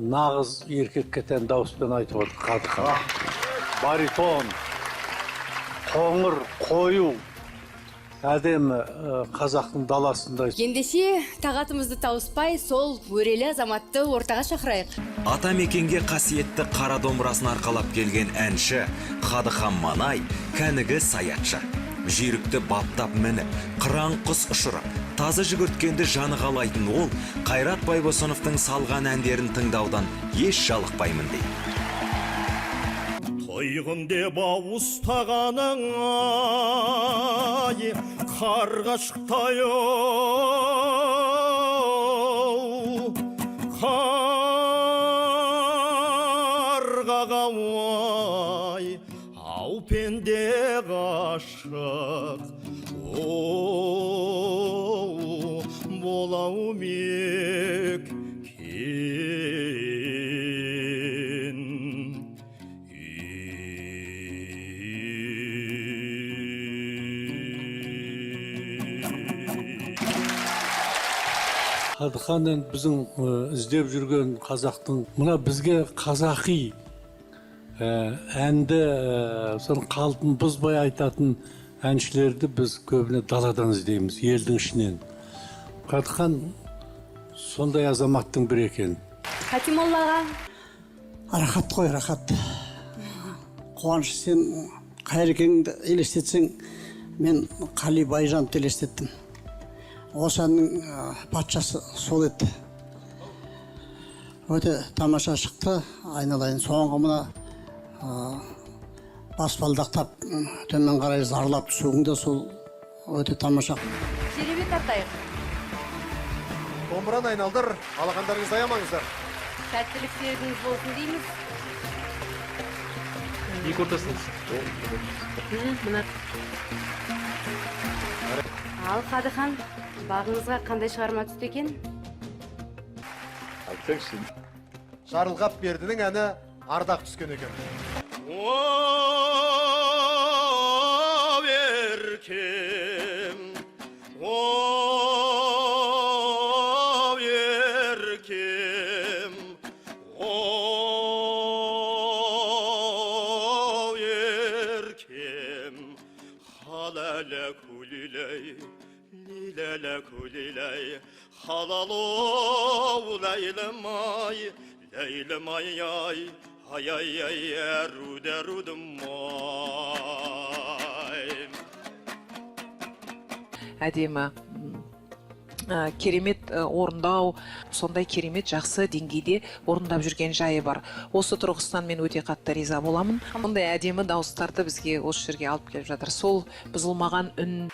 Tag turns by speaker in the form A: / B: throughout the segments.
A: нағыз еркекке тән дауыспен айтып отыр Қадыхан. Баритон, қоңыр, қою, әдемі қазақтың даласында.
B: Ендеше тағатымызды тауыспай, сол өрелі азаматты ортаға шақырайық.
C: Ата мекенге қасиетті қара домбырасын арқалап келген әнші Қадыхан Манай кәнігі саятшы. Жүйрікті баптап мініп, қыран құс ұшырып, тазы жүгірткенді жаны қалайтын ол Қайрат Байбосыновтың салған әндерін тыңдаудан еш жалықпаймын дейді.
D: Тойғын деп ауыстағаның ай, қарғашықтай оу, қарғағауай, ау пенде ғашық, оу, болау мек
A: Қадыханнан біздің іздеп жүрген қазақтың, мына бізге қазақи әнді соның қалпын бұзбай айтатын әншілерді біз көбіне даладан іздейміз, елдің ішінен. Қадыхан сондай азаматтың бірі екен.
B: Хатимоллаға.
E: Рахат қой, рахат. Қуаныш, сен Қайрекеңді елестетсең, мен Қали Байжанды елестеттім. Осы әннің патшасы сол еді. Өте тамаша шықты, айналайын. Соңғы мына баспалдақтап, төмен қарай зарлап түсуіңде сол өте тамаша.
B: Жеребе тартайық.
F: Домбыраны айналдыр, алақандарыңызды аямаңыздар.
B: Сәттіліктеріңіз болсын дейміз.
G: Екі ортасыңыз.
B: Ал Қадыхан, бағыңызға қандай шығарма түсті екен?
F: Жарылғап Бердінің әні ардақ түскен екен.
D: О, еркем, о, еркем, о, еркем, халала кулилей, лилала кулилей, халалу лайлымай, лайлымай ай, ай-ай-ай, әрудәрудым-ай.
H: Әдемі, керемет орындау, сондай керемет жақсы деңгейде орындап жүрген жайы бар. Осы тұрғысынан мен өте қатты риза боламын. Мұндай әдемі дауыстарды бізге осы жерге алып келіп жатыр. Сол бұзылмаған үн.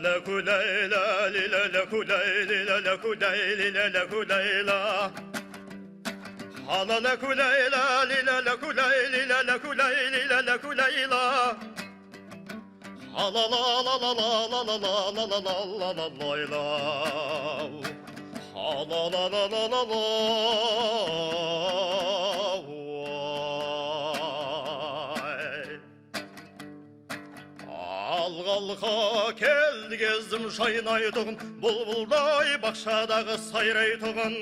D: Laku layla, lila laku layla, laku layla, laku layla. Hala laku layla, lila laku layla, laku layla, laku layla. Hala la la la la la la la la la la la la layla. Hala la la la la la. Алға келді кездім шайнайтұғын, бұлбұлдай бақшадағы сайрайтұғын.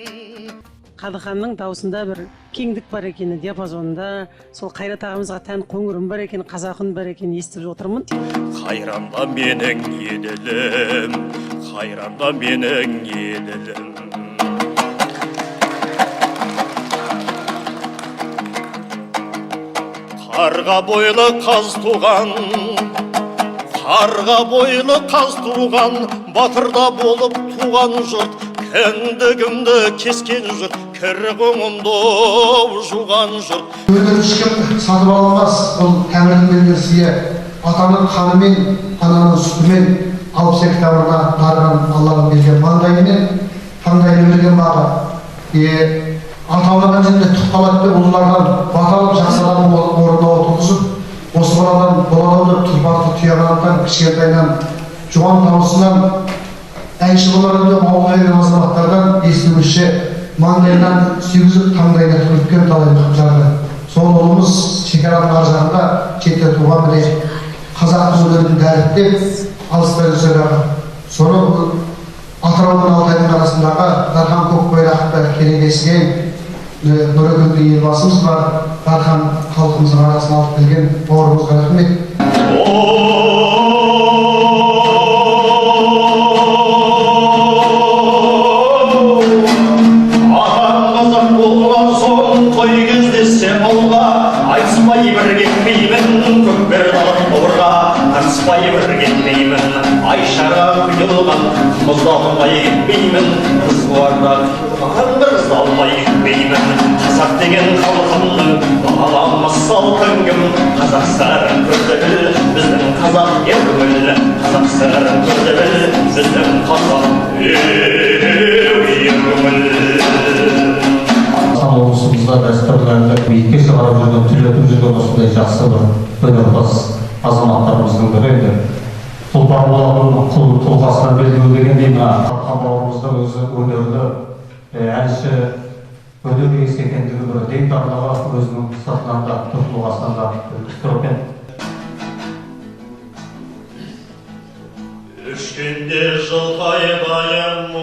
E: Қадыханның даусында бір кеңдік бар екені, диапазонында, сол Қайрат ағамызға тән қоңырым бар екен, қазақын бар екен естіп отырмын.
D: Қайранда менің еділім, қайранда менің еділім. Қарға бойлы қаз туған, қарға бойлы қаз туған, батырда болып туған жұрт, кіндігімді кескен жұрт, кірі қоңымды жуған жұрт.
I: Өтір ешкім сатып аламас, бұл тәңірдің берген сыйы. Атаның қанымен, ананың сүтімен, алпыс екі дәуірда дарыған Алланың берген маңдайымен, таңдайын берген бағы. Аталаған жерде тұқталатты ұлылардан баталып жақсыладың орында отырғызып, осы баладан боладауды тұрпақты тұяғанаттан, кішкентайынан, жуан дауысынан, әнші боларында ауылға келген азаматтардан естігіші маңдайынан сүйгізіп таңдайына түріккен талай жарды. Сол ұлымыз шекараның ар жағында шетте туған міне дәріптеп алыстан сөйледі. Соны Атырау мен Алтайдың арасындағы Дархан Көкбайрақты керегесіген Нұрекенді елбасымыз бар. Дархан халқымыздың арасына алып келген бауырымызға рахмет.
D: Қазақ болған соң той кездессе ауылға, айтыспай бір кетпеймін көкбер далын бауырға, тартыспай бір кетпеймін айшаға құйылған, мұздалмай кетпеймін қыз қуарда бір қыз алмай кетпеймін. Қазақ деген халқымның бағаламас салтын кім? Қазақ сарын көрді біл, біздің қазақ ер көңіл. Қазақ сарын көрді біл, біздің қазақ ер көңіл.
G: Облысымызда дәстүрлерді биікке шығарып жүрген, түлетіп жүрген осындай жақсы бір өнерпаз азаматтарымыздың бірі еді. Тұлпар болатын тұлғасына белгілеу дегендей, мына Қалқан бауырымызда өзі өнерлі әнші, өнер иесі екендігі бір деңдарлығы өзінің сыртынан да тұлғасынан да тұрып еді.
D: Үшкенде жылқай баяман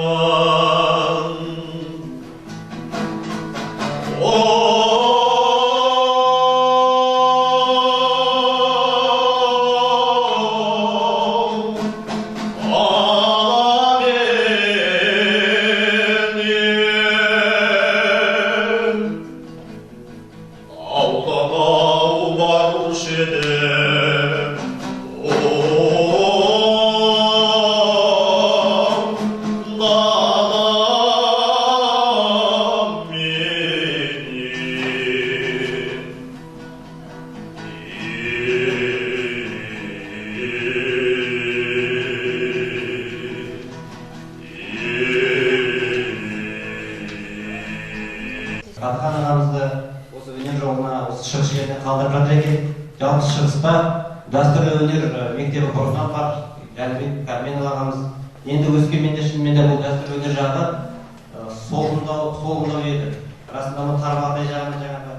J: Атқан ағамызды осы өнер жолына, осы шығыс жеріне қалдырып жатыр екен. Жалпы шығыста дәстүрлі өнер мектебі құрған бар. Жәнібек Кәрменов ағамыз. Енді Өскеменде шынымен де бұл дәстүрлі өнер жағы солында еді. Расында Тарбағатай жағында жаңағы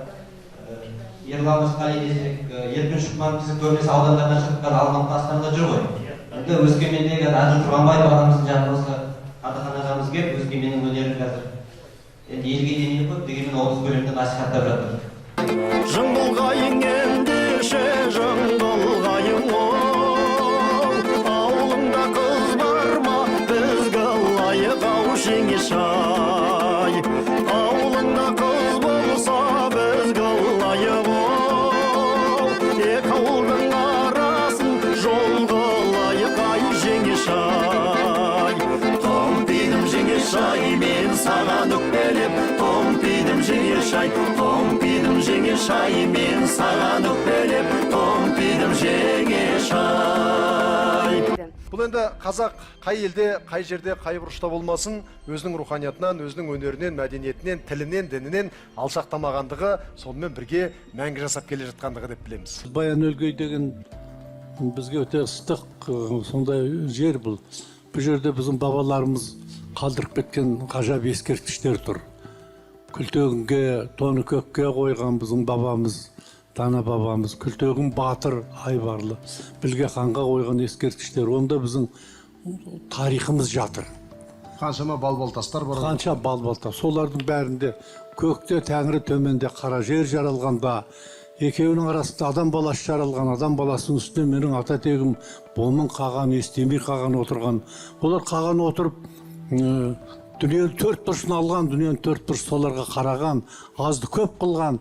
J: Ерлан Рысқали десек, Еркін Шұқман біздің көбінесе аудандардан шыққан алған тастарында жүр ғой. Енді Өскемендегі Әзір Тұрғанбаев ағамыздың жанында осы Атақан ағамыз келіп, Өскеменнің өнерін қазір елге денең көп дегенмен облыс көлемінде насихаттап жатыр.
D: Жыңғылғайың ендеше жыңғылғайың ауылыңда қыз бар ма бізге лайық ау жеңешай. Ауылыңда қыз болса бізге лайық екі ауылдың арасын жолға лайық ай жеңешай. Томпидім жеңешай мен саған өкпелеп, томпидім жеңешай, томпидім жеңешай мен саған өкпелеп, томпидім жеңешай.
F: Бұл енді қазақ қай елде, қай жерде, қай бұрышта болмасын, өзінің руханиятынан, өзінің өнерінен, мәдениетінен, тілінен, дінінен алшақтамағандығы, сонымен бірге мәңгі жасап келе жатқандығы деп білеміз.
A: Баянөлгей деген бізге өте ыстық, сондай жер бұл. Бұл жерде біздің бабаларымыз қалдырып кеткен ғажап ескерткіштер тұр. Күлтегінге, тоны көкке қойған біздің бабамыз, дана бабамыз, Күлтегін батыр Айбарлы, Білге ханға қойған ескерткіштер. Онда біздің тарихымыз жатыр.
F: Қаншама балбалтастар бар.
A: Қанша балбалта. Солардың бәрінде көкте тәңірі, төменде қара жер жаралғанда, екеуінің арасында адам баласы жаралған, адам баласының үстіне менің ата тегім Момын қаған, Естемей қаған отырған. Олар қаған отырып, дүниені төрт бұрышын алған, дүниені төрт бұрыш соларға қараған, азды көп қылған,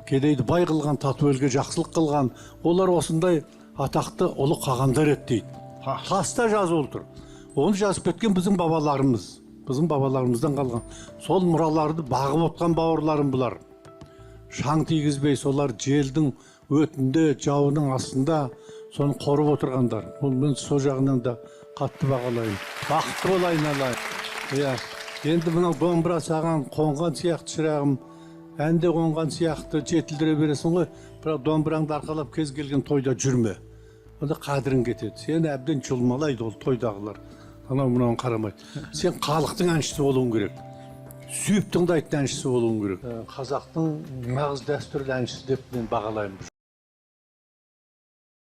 A: кедейді бай қылған, тату елге жақсылық қылған. Олар осындай атақты ұлы қағандар еді дейді. Таста жазылып тұр. Оны жазып кеткен біздің бабаларымыз, біздің бабаларымыздан қалған. Сол мұраларды бағып отқан бауырларым бұлар. Шаң тигізбей, солар желдің өтінде, жауының астында соны қорып отырғандар. Мен сол жағынан да қатты бағалаймын. Бақытты болайын алайын. Енді мынау домбыра саған қонған сияқты шырағым, әнде қонған сияқты жетілдіре бересің ғой, бірақ домбыраңды арқалап кез келген тойда жүрме. Онда қадірің кетеді. Сені әбден жұлмалайды ол тойдағылар. Анау мынауын қарамайды. Сен халықтың әншісі болуың керек. Сүйіп тыңдайтын әншісі болуың керек. Қазақтың нағыз дәстүрлі әншісі деп мен бағалаймын.